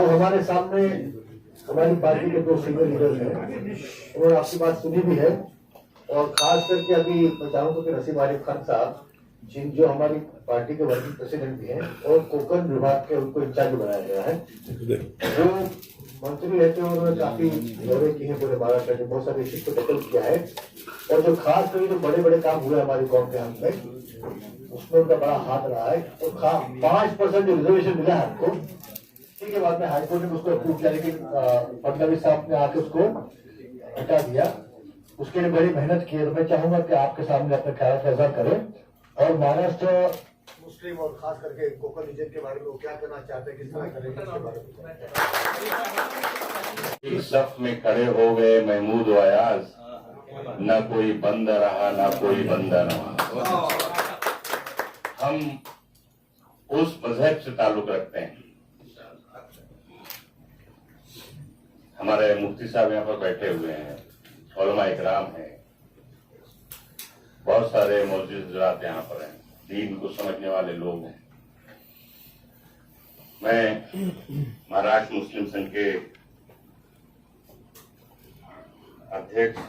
अब हमारे सामने हमारी पार्टी के दो सीनियर लीडर्स हैं, उन्होंने आपकी बात सुनी भी है और खास करके अभी मैं चाहूंगा कि नसीम आरिफ खान साहब जो हमारी पार्टी के वर्किंग प्रेसिडेंट भी हैं और कोकण विभाग के उनको इंचार्ज बनाया गया है। जो मंत्री रहते हैं उन्होंने काफी दौरे किए हैं पूरे महाराष्ट्र के, बहुत सारे इश्यूज को टैकल किया है और जो खास कर जो बड़े बड़े काम हुए हमारी कौम के हाथ में उसमें उनका बड़ा हाथ रहा है। और 5% जो रिजर्वेशन मिला है हमको, ठीक है, बाद में हाईकोर्ट ने उसको अप्रूव किया, लेकिन फडणवीस साहब ने आके उसको हटा दिया। उसके लिए बड़ी मेहनत की है, तो मैं चाहूंगा कि आपके सामने अपने ख्याल का इज़हार करें और महाराष्ट्र मुस्लिम और खास करके कोकण रीजन के बारे में वो क्या करना चाहते हैं, किस तरह करेंगे इसके बारे में। इस सफ में खड़े हो गए महमूद अयाज, न कोई बंदा रहा न कोई बंदा रहा। हम उस मजहब से ताल्लुक रखते हैं। हमारे मुफ्ती साहब यहाँ पर बैठे हुए हैं, उलमा इकराम है, बहुत सारे मौजूद हज़रात यहाँ पर हैं, दीन को समझने वाले लोग हैं। मैं महाराष्ट्र मुस्लिम संघ के अध्यक्ष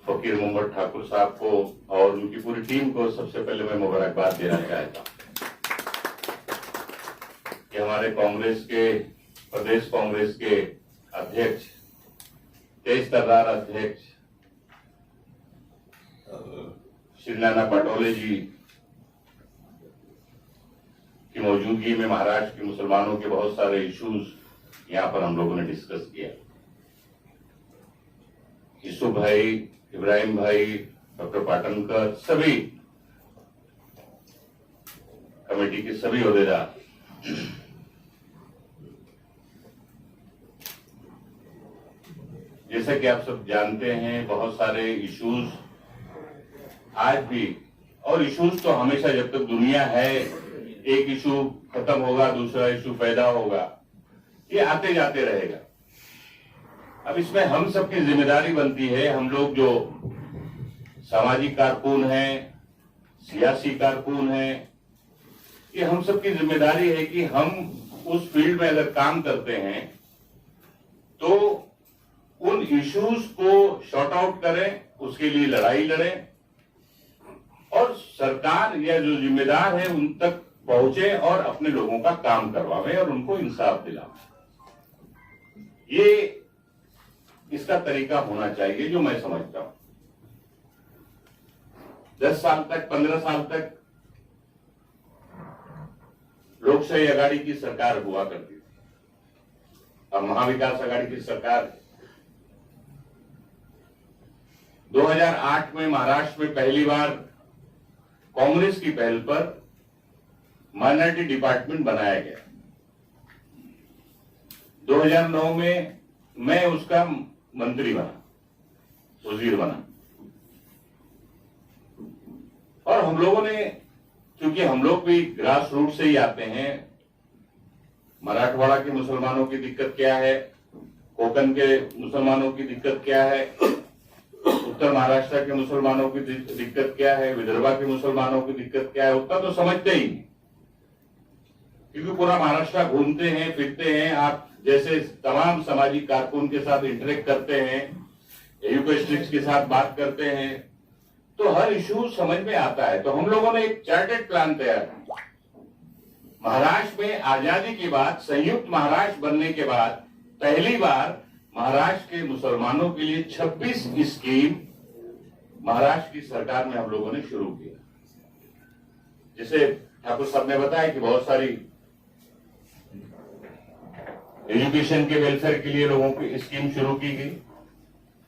फकीर मोहम्मद ठाकुर साहब को और उनकी पूरी टीम को सबसे पहले मैं मुबारकबाद देना चाहता हूं कि हमारे कांग्रेस के प्रदेश कांग्रेस के अध्यक्ष, तेज तर्रार अध्यक्ष श्री नाना पटोले जी की मौजूदगी में महाराष्ट्र के मुसलमानों के बहुत सारे इश्यूज यहाँ पर हम लोगों ने डिस्कस किया। यूसुफ भाई, इब्राहिम भाई, डॉक्टर पाटनकर, सभी कमेटी के सभी ओहदेदार, जैसा कि आप सब जानते हैं बहुत सारे इश्यूज आज भी, और इश्यूज तो हमेशा जब तक दुनिया है एक इशू खत्म होगा दूसरा इशू पैदा होगा, ये आते जाते रहेगा। अब इसमें हम सबकी जिम्मेदारी बनती है, हम लोग जो सामाजिक कारकुन हैं, सियासी कारकुन हैं, ये हम सबकी जिम्मेदारी है कि हम उस फील्ड में अगर काम करते हैं तो उन इश्यूज को शॉर्ट आउट करें, उसके लिए लड़ाई लड़ें और सरकार या जो जिम्मेदार है उन तक पहुंचे और अपने लोगों का काम करवावे और उनको इंसाफ दिलावे। ये इसका तरीका होना चाहिए जो मैं समझता हूं। 10 साल तक, 15 साल तक लोकशाही आघाड़ी की सरकार हुआ करती थी, अब महाविकास आघाड़ी की सरकार 2008 में महाराष्ट्र में पहली बार कांग्रेस की पहल पर माइनॉरिटी डिपार्टमेंट बनाया गया। 2009 में मैं उसका मंत्री बना, वजीर बना, और हम लोगों ने, क्योंकि हम लोग भी ग्रास रूट से ही आते हैं, मराठवाड़ा के मुसलमानों की दिक्कत क्या है, कोकण के मुसलमानों की दिक्कत क्या है, उत्तर महाराष्ट्र के मुसलमानों की दिक्कत क्या है, विदर्भा के मुसलमानों की दिक्कत क्या है, उतना तो समझते ही, क्योंकि पूरा महाराष्ट्र घूमते हैं, फिरते हैं, आप जैसे तमाम सामाजिक कारकुन के साथ इंटरेक्ट करते हैं, एजुकेशनिस्ट के साथ बात करते हैं, तो हर इशू समझ में आता है। तो हम लोगों ने एक चार्टेड प्लान तैयार किया। महाराष्ट्र में आजादी के बाद, संयुक्त महाराष्ट्र बनने के बाद पहली बार महाराष्ट्र के मुसलमानों के लिए 26 स्कीम महाराष्ट्र की सरकार में हम लोगों ने शुरू किया। जिसे ठाकुर साहब ने बताया कि बहुत सारी एजुकेशन के वेलफेयर के लिए लोगों की स्कीम शुरू की गई,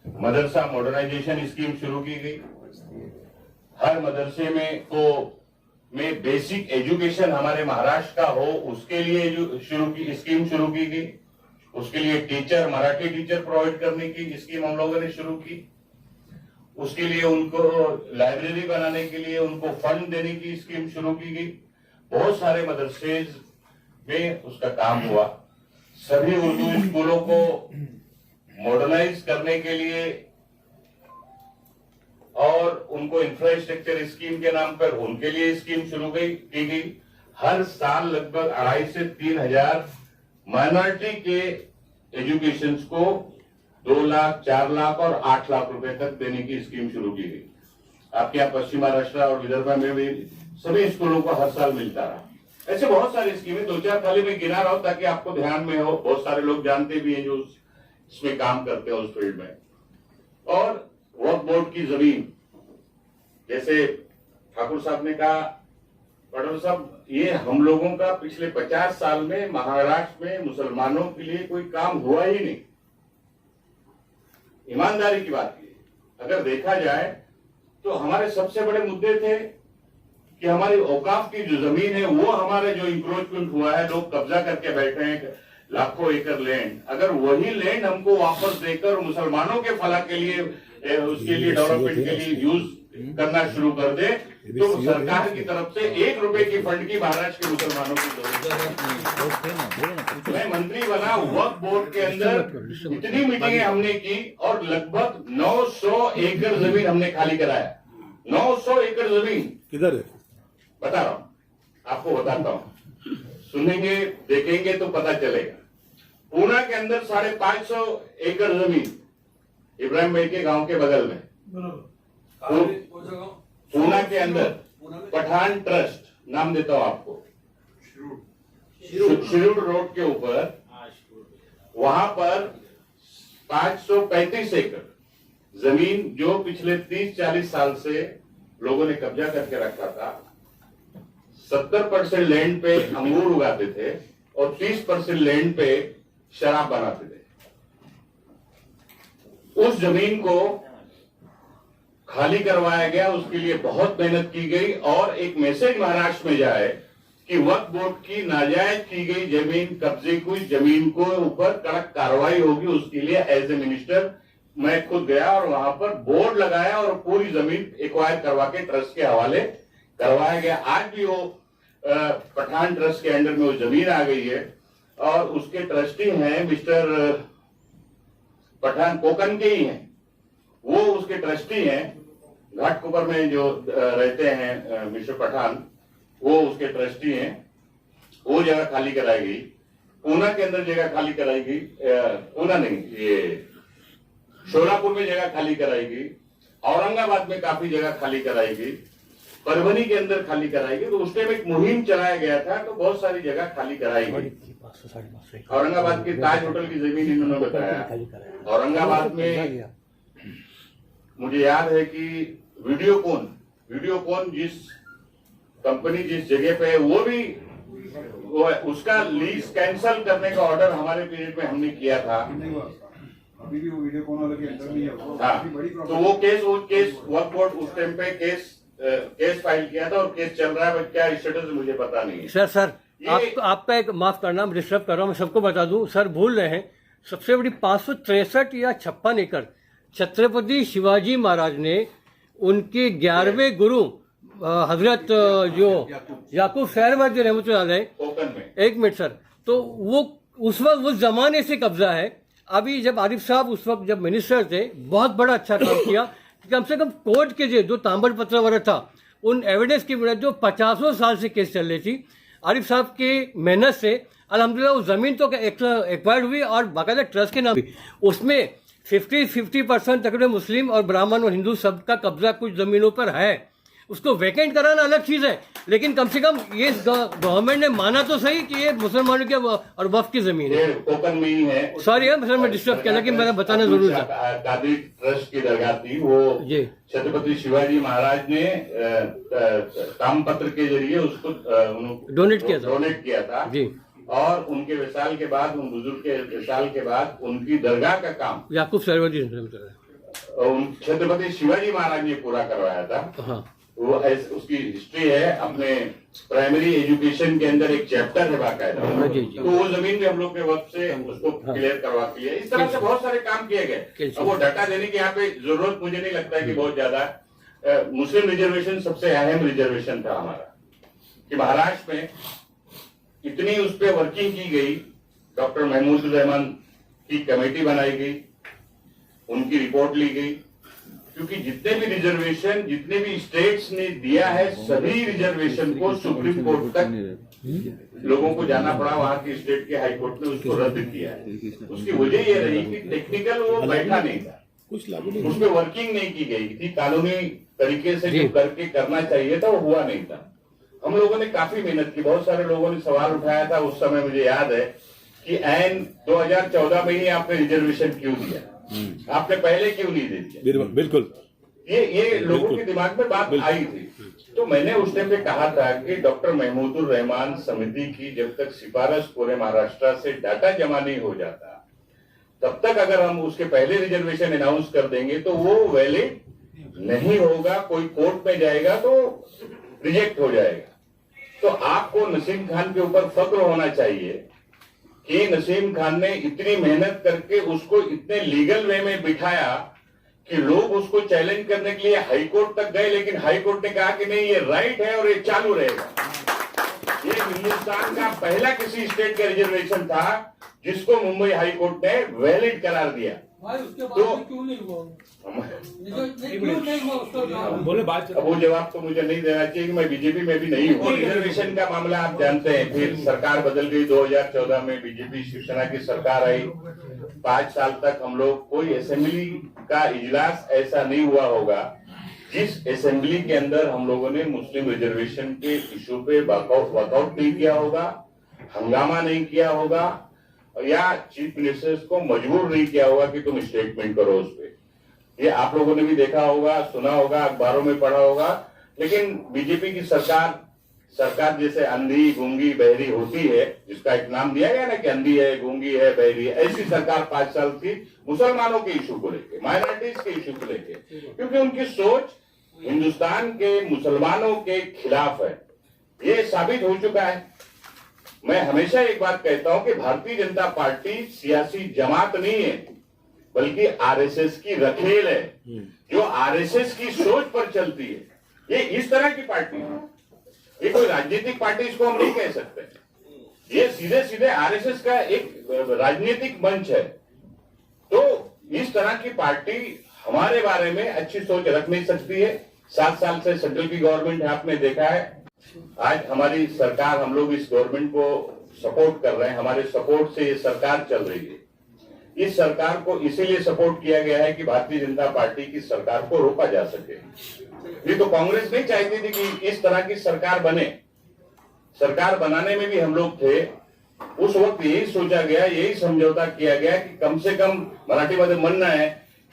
मदरसा मॉडर्नाइजेशन स्कीम शुरू की गई, हर मदरसे में बेसिक एजुकेशन हमारे महाराष्ट्र का हो उसके लिए स्कीम शुरू की गई, उसके लिए टीचर, मराठी टीचर प्रोवाइड करने की स्कीम हम लोगों ने शुरू की, उसके लिए उनको लाइब्रेरी बनाने के लिए उनको फंड देने की स्कीम शुरू की गई। बहुत सारे मदरसे में उसका काम हुआ। सभी उर्दू स्कूलों को मॉडर्नाइज करने के लिए और उनको इंफ्रास्ट्रक्चर स्कीम के नाम पर उनके लिए स्कीम शुरू की गई। हर साल लगभग 2,500 से 3,000 माइनॉरिटी के एजुकेशन को 2 लाख, 4 लाख और 8 लाख रुपए तक देने की स्कीम शुरू की गई। आपके यहाँ पश्चिम महाराष्ट्र और विदर्भ में भी सभी स्कूलों को हर साल मिलता रहा। ऐसे बहुत सारी स्कीमें 2-4 खाली में गिना रहा हूं ताकि आपको ध्यान में हो। बहुत सारे लोग जानते भी हैं जो इसमें काम करते हैं उस फील्ड में। और वक्फ बोर्ड की जमीन, जैसे ठाकुर साहब ने कहा, पटेल साहब, ये हम लोगों का पिछले 50 साल में महाराष्ट्र में मुसलमानों के लिए कोई काम हुआ ही नहीं। ईमानदारी की बात है, अगर देखा जाए तो हमारे सबसे बड़े मुद्दे थे कि हमारी औकाफ की जो जमीन है वो हमारे जो इंक्रोचमेंट हुआ है, लोग कब्जा करके बैठे हैं लाखों एकड़ लैंड, अगर वही लैंड हमको वापस देकर मुसलमानों के फलाह के लिए, उसके लिए डेवलपमेंट के लिए यूज करना शुरू कर दे तो सरकार की तरफ से 1 रुपए की फंड की महाराष्ट्र के मुसलमानों की जरूरत है। मैं मंत्री बना, वक्फ बोर्ड के अंदर इतनी मीटिंगें हमने की और लगभग 900 एकड़ जमीन हमने खाली कराया। 900 एकड़ जमीन किधर है? बता रहा हूं, आपको बताता हूं, सुनेंगे देखेंगे तो पता चलेगा। पूना के अंदर 550 एकड़ जमीन इब्राहिम भाई के गांव के बगल में, पूना के अंदर पठान ट्रस्ट, नाम देता हूं आपको, शिरूर रोड के ऊपर, वहां पर 535 एकड़ जमीन जो पिछले 30-40 साल से लोगों ने कब्जा करके रखा था। 70% लैंड पे अंगूर उगाते थे और 30% लैंड पे शराब बनाते थे। उस जमीन को खाली करवाया गया, उसके लिए बहुत मेहनत की गई और एक मैसेज महाराष्ट्र में जाए कि वक्फ बोर्ड की नाजायज की गई जमीन, कब्जे की जमीन को ऊपर कड़क कार्रवाई होगी। उसके लिए एज ए मिनिस्टर मैं खुद गया और वहां पर बोर्ड लगाया और पूरी जमीन एक्वायर करवा के ट्रस्ट के हवाले करवाया गया। आज भी वो पठान ट्रस्ट के अंडर में वो जमीन आ गई है और उसके ट्रस्टी हैं मिस्टर पठान, कोकन के ही हैं वो, उसके ट्रस्टी हैं। घाटकोपर में जो रहते हैं मिस्टर पठान, वो उसके ट्रस्टी हैं। वो जगह खाली कराई गई। पूना के अंदर जगह खाली कराई गई, पूना नहीं, ये शोलापुर में जगह खाली कराई गई, औरंगाबाद में काफी जगह खाली कराई गई, परभनी के अंदर खाली कराई गई। तो उस टाइम एक मुहिम चलाया गया था, तो बहुत सारी जगह खाली कराई गई। औरंगाबाद के ताज होटल की जमीन इन्होंने बताया। औरंगाबाद में मुझे याद है कि वीडियोकॉन जिस कंपनी जिस जगह पे है वो उसका लीज कैंसल करने का ऑर्डर हमारे पीरियड में हमने किया था। अभी भी वो वीडियोकॉन वाले के अंदर नहीं है। हाँ, तो वो केस वक्फ बोर्ड उस टाइम पे केस फाइल किया था और केस चल रहा है। क्या स्टेटस मुझे पता नहीं है। सर आपका एक माफ करना, मैं डिस्टर्ब कर रहा हूँ, मैं सबको बता दूं, सर भूल रहे हैं, सबसे बड़ी 563 या 56 एकड़ छत्रपति शिवाजी महाराज ने उनके 11वें गुरु हजरत जो याकूब शहरवर्दी रहमतुल्लाह अलैह, एक मिनट सर, तो वो उस वक्त उस जमाने से कब्जा है। अभी जब आरिफ साहब उस वक्त जब मिनिस्टर थे, बहुत बड़ा अच्छा काम किया कि कम से कम कोर्ट के जो तांबड़ पत्र वगैरह था, उन एविडेंस की वजह जो 50 साल से केस चल रही थी, आरिफ साहब की मेहनत से अल्हम्दुलिल्लाह वो जमीन तो एक्वायर्ड हुई और बाकायदा ट्रस्ट के नाम भी, उसमें 50% तकरीबन मुस्लिम और ब्राह्मण और हिंदू सबका कब्जा कुछ जमीनों पर है। उसको वैकेंट कराना अलग चीज है, लेकिन कम से कम ये गवर्नमेंट ने माना तो सही कि ये मुसलमानों के और वक्फ की जमीन है। कोकन में ही है। सॉरी है सर, मैं डिस्टर्ब किया, लेकिन मैंने बताना जरूर था। कादरी ट्रस्ट की दरगाह थी, वो छत्रपति शिवाजी महाराज ने तामपत्र के जरिए उसको डोनेट किया था जी। और उनके विशाल के बाद, उन बुजुर्ग के विशाल के बाद उनकी दरगाह का काम याकूब शहरवर्दी छत्रपति शिवाजी महाराज ने पूरा करवाया था। हाँ। वो उसकी हिस्ट्री है, अपने प्राइमरी एजुकेशन के अंदर एक चैप्टर है बाकायदा। तो वो जमीन भी हम लोग के वक्त से उसको क्लियर करवा के लिए, इस तरह से बहुत सारे काम किए गए। अब वो डाटा देने की यहाँ पे जरूरत मुझे नहीं लगता है कि बहुत ज्यादा। मुस्लिम रिजर्वेशन सबसे अहम रिजर्वेशन था हमारा, कि महाराष्ट्र में इतनी उस पर वर्किंग की गई। डॉक्टर महमूद रहमान की कमेटी बनाई गई, उनकी रिपोर्ट ली गई, क्योंकि जितने भी रिजर्वेशन जितने भी स्टेट्स ने दिया है सभी रिजर्वेशन को सुप्रीम कोर्ट तक लोगों को जाना पड़ा, वहां की स्टेट के हाई कोर्ट ने उसको रद्द किया है। उसकी वजह यह रही कि टेक्निकल वो बैठा नहीं था, उस पर वर्किंग नहीं की गई थी, कानूनी तरीके से जो करके करना चाहिए था वो हुआ नहीं था। हम लोगों ने काफी मेहनत की, बहुत सारे लोगों ने सवाल उठाया था उस समय, मुझे याद है कि ऐन 2014 में ही आपने रिजर्वेशन क्यों दिया, आपने पहले क्यों नहीं दे दिया। बिल्कुल ये लोगों के दिमाग में बात आई थी। तो मैंने उस टाइम पे कहा था कि डॉक्टर महमूदुर रहमान समिति की जब तक सिफारिश पूरे महाराष्ट्र से डाटा जमा नहीं हो जाता तब तक अगर हम उसके पहले रिजर्वेशन अनाउंस कर देंगे तो वो वैलिड नहीं होगा, कोई कोर्ट में जाएगा तो रिजेक्ट हो जाएगा। तो आपको नसीम खान के ऊपर फक्र होना चाहिए कि नसीम खान ने इतनी मेहनत करके उसको इतने लीगल वे में बिठाया कि लोग उसको चैलेंज करने के लिए हाई कोर्ट तक गए, लेकिन हाई कोर्ट ने कहा कि नहीं ये राइट है और ये चालू रहेगा। ये हिंदुस्तान का पहला किसी स्टेट का रिजर्वेशन था जिसको मुंबई हाई कोर्ट ने वैलिड करार दिया। तो बोले बात अब वो जवाब तो मुझे नहीं देना चाहिए कि मैं बीजेपी में भी नहीं हूँ। रिजर्वेशन का मामला आप जानते हैं, फिर सरकार बदल गई, 2014 में बीजेपी शिवसेना की सरकार आई। 5 साल तक हम लोग कोई असेंबली का इजलास ऐसा नहीं हुआ होगा जिस असेंबली के अंदर हम लोगों ने मुस्लिम रिजर्वेशन के इशू पे वॉकआउट नहीं किया होगा, हंगामा नहीं किया होगा या चीफ मिनिस्टर्स को मजबूर नहीं किया होगा कि तुम स्टेटमेंट करो उस पे। ये आप लोगों ने भी देखा होगा, सुना होगा, अखबारों में पढ़ा होगा। लेकिन बीजेपी की सरकार जैसे अंधी गूंगी बहरी होती है, जिसका एक नाम दिया गया ना कि अंधी है, गूंगी है, बहरी है, ऐसी सरकार 5 साल थी मुसलमानों के इशू को लेके, माइनॉरिटीज के इशू को लेके, क्योंकि उनकी सोच हिंदुस्तान के मुसलमानों के खिलाफ है। ये साबित हो चुका है। मैं हमेशा एक बात कहता हूं कि भारतीय जनता पार्टी सियासी जमात नहीं है, बल्कि आरएसएस की रखेल है, जो आरएसएस की सोच पर चलती है। ये इस तरह की पार्टी है, ये कोई राजनीतिक पार्टी इसको हम नहीं कह सकते। ये सीधे सीधे आरएसएस का एक राजनीतिक मंच है। तो इस तरह की पार्टी हमारे बारे में अच्छी सोच रख नहीं सकती है। 7 साल से सेंट्रल की गवर्नमेंट है, आपने देखा है। आज हमारी सरकार, हम लोग इस गवर्नमेंट को सपोर्ट कर रहे हैं, हमारे सपोर्ट से ये सरकार चल रही है। इस सरकार को इसीलिए सपोर्ट किया गया है कि भारतीय जनता पार्टी की सरकार को रोका जा सके। ये तो कांग्रेस नहीं चाहती थी कि इस तरह की सरकार बने। सरकार बनाने में भी हम लोग थे, उस वक्त यही सोचा गया, यही समझौता किया गया कि कम से कम मराठीमध्ये म्हणणं है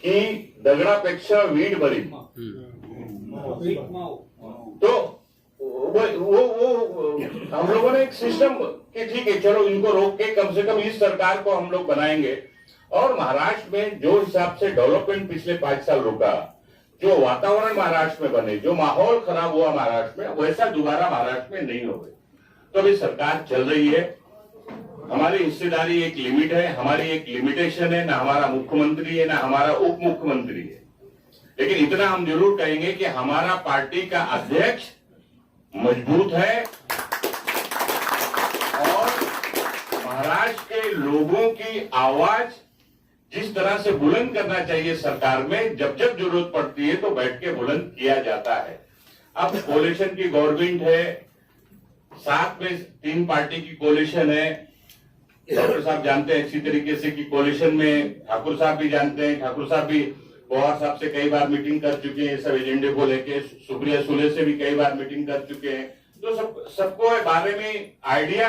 कि दगडापेक्षा वीट बरी। तो वो हम लोगों ने एक सिस्टम कि ठीक है चलो इनको रोक के कम से कम इस सरकार को हम लोग बनाएंगे। और महाराष्ट्र में जो हिसाब से डेवलपमेंट पिछले 5 साल रुका, जो वातावरण महाराष्ट्र में बने, जो माहौल खराब हुआ महाराष्ट्र में, वैसा दोबारा महाराष्ट्र में नहीं होगा। तो अभी सरकार चल रही है, हमारी हिस्सेदारी एक लिमिट है, हमारी एक लिमिटेशन है, ना हमारा मुख्यमंत्री है ना हमारा उप मुख्यमंत्री है। लेकिन इतना हम जरूर कहेंगे कि हमारा पार्टी का अध्यक्ष मजबूत है और महाराष्ट्र के लोगों की आवाज जिस तरह से बुलंद करना चाहिए सरकार में, जब जब जरूरत पड़ती है तो बैठ के बुलंद किया जाता है। अब कोalition की गवर्नमेंट है, साथ में 3 पार्टी की कोalition है। डॉक्टर साहब जानते हैं इसी तरीके से कि कोalition में ठाकुर साहब भी जानते हैं, ठाकुर साहब भी पवार साहब से कई बार मीटिंग कर चुके हैं सब एजेंडे को लेके, सुप्रिया सुले से भी कई बार मीटिंग कर चुके हैं। तो सबको बारे में आइडिया,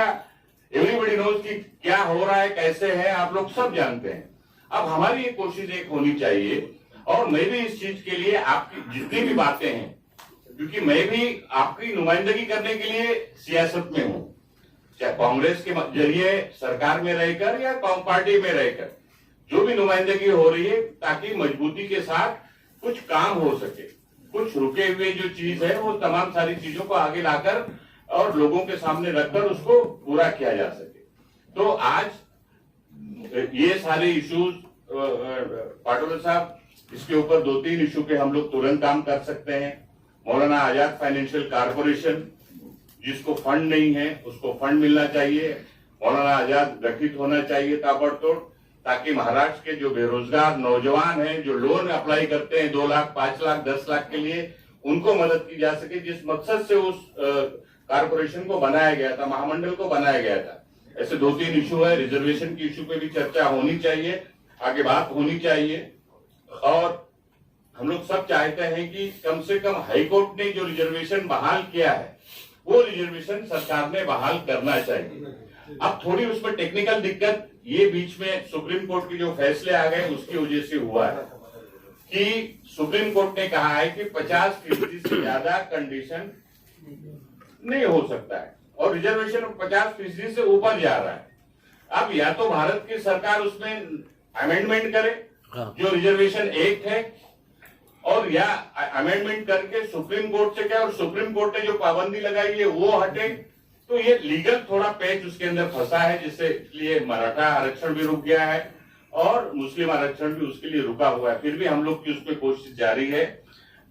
एवरीबडी नोज कि क्या हो रहा है, कैसे है, आप लोग सब जानते हैं। अब हमारी ये कोशिश एक होनी चाहिए, और मैं भी इस चीज के लिए आपकी जितनी भी बातें हैं, क्योंकि मैं भी आपकी नुमाइंदगी करने के लिए सियासत में हूं, चाहे कांग्रेस के जरिए सरकार में रहकर या पार्टी में रहकर, जो भी नुमाइंदगी हो रही है, ताकि मजबूती के साथ कुछ काम हो सके, कुछ रुके हुए जो चीज है वो तमाम सारी चीजों को आगे लाकर और लोगों के सामने रखकर उसको पूरा किया जा सके। तो आज ये सारे इश्यूज पाटोले साहब, इसके ऊपर 2-3 इशू पे हम लोग तुरंत काम कर सकते हैं। मौलाना आजाद फाइनेंशियल कारपोरेशन, जिसको फंड नहीं है उसको फंड मिलना चाहिए। मौलाना आजाद गठित होना चाहिए ताबड़तोड़, ताकि महाराष्ट्र के जो बेरोजगार नौजवान हैं, जो लोन अप्लाई करते हैं 2 लाख, 5 लाख, 10 लाख के लिए, उनको मदद की जा सके, जिस मकसद से उस कारपोरेशन को बनाया गया था, महामंडल को बनाया गया था। ऐसे 2-3 इशू है। रिजर्वेशन की इशू पे भी चर्चा होनी चाहिए, आगे बात होनी चाहिए। और हम लोग सब चाहते हैं कि कम से कम हाईकोर्ट ने जो रिजर्वेशन बहाल किया है, वो रिजर्वेशन सरकार ने बहाल करना चाहिए। अब थोड़ी उसमें टेक्निकल दिक्कत ये बीच में सुप्रीम कोर्ट के जो फैसले आ गए उसकी वजह से हुआ है कि सुप्रीम कोर्ट ने कहा है कि 50% से ज्यादा कंडीशन नहीं हो सकता है और रिजर्वेशन 50% से ऊपर जा रहा है। अब या तो भारत की सरकार उसमें अमेंडमेंट करे जो रिजर्वेशन एक्ट है, और या अमेंडमेंट करके सुप्रीम कोर्ट से क्या, और सुप्रीम कोर्ट ने जो पाबंदी लगाई है वो हटे। तो ये लीगल थोड़ा पेच उसके अंदर फंसा है, जिससे लिए मराठा आरक्षण भी रुक गया है और मुस्लिम आरक्षण भी उसके लिए रुका हुआ है। फिर भी हम लोग की उस पर कोशिश जारी है।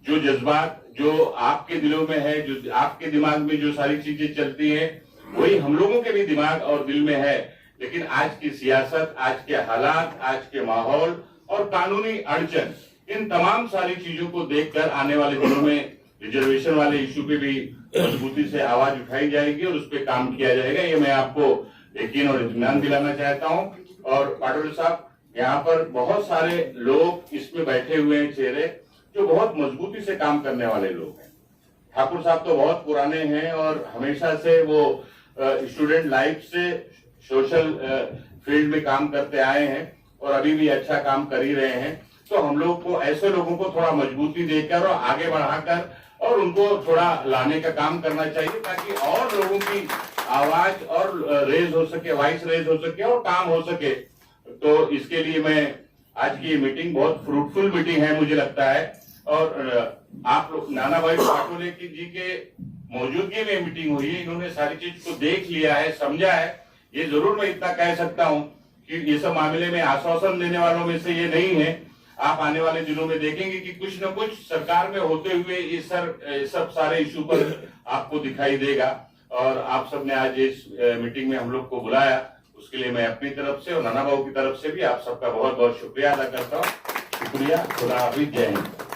जो जज्बात जो आपके दिलों में है, जो आपके दिमाग में जो सारी चीजें चलती है, वही हम लोगों के भी दिमाग और दिल में है। लेकिन आज की सियासत, आज के हालात, आज के माहौल और कानूनी अड़चन, इन तमाम सारी चीजों को देखकर आने वाले दिनों में रिजर्वेशन वाले इश्यू पे भी मजबूती से आवाज उठाई जाएगी और उस पर काम किया जाएगा। ये मैं आपको यकीन और इत्मीनान दिलाना चाहता हूँ। और पाटोले साहब, यहाँ पर बहुत सारे लोग इसमें बैठे हुए हैं, चेहरे जो बहुत मजबूती से काम करने वाले लोग हैं। ठाकुर साहब तो बहुत पुराने हैं और हमेशा से वो स्टूडेंट लाइफ से सोशल फील्ड में काम करते आए हैं और अभी भी अच्छा काम कर ही रहे हैं। तो हम लोग को ऐसे लोगों को थोड़ा मजबूती देकर और आगे बढ़ाकर और उनको थोड़ा लाने का काम करना चाहिए, ताकि और लोगों की आवाज और रेज हो सके, वॉइस रेज हो सके और काम हो सके। तो इसके लिए मैं आज की ये मीटिंग बहुत फ्रूटफुल मीटिंग है मुझे लगता है। और आप लोग नाना भाई पाटोले जी के मौजूदगी में मीटिंग हुई है, इन्होंने सारी चीज को देख लिया है, समझा है। ये जरूर मैं इतना कह सकता हूँ कि ये सब मामले में आश्वासन देने वालों में से ये नहीं है। आप आने वाले दिनों में देखेंगे कि कुछ न कुछ सरकार में होते हुए ये सब सारे इशू पर आपको दिखाई देगा। और आप सबने आज इस मीटिंग में हम लोग को बुलाया, उसके लिए मैं अपनी तरफ से और नाना बाबू की तरफ से भी आप सबका बहुत बहुत शुक्रिया अदा करता हूँ। शुक्रिया, खुदा हाफिज, जय हिंद।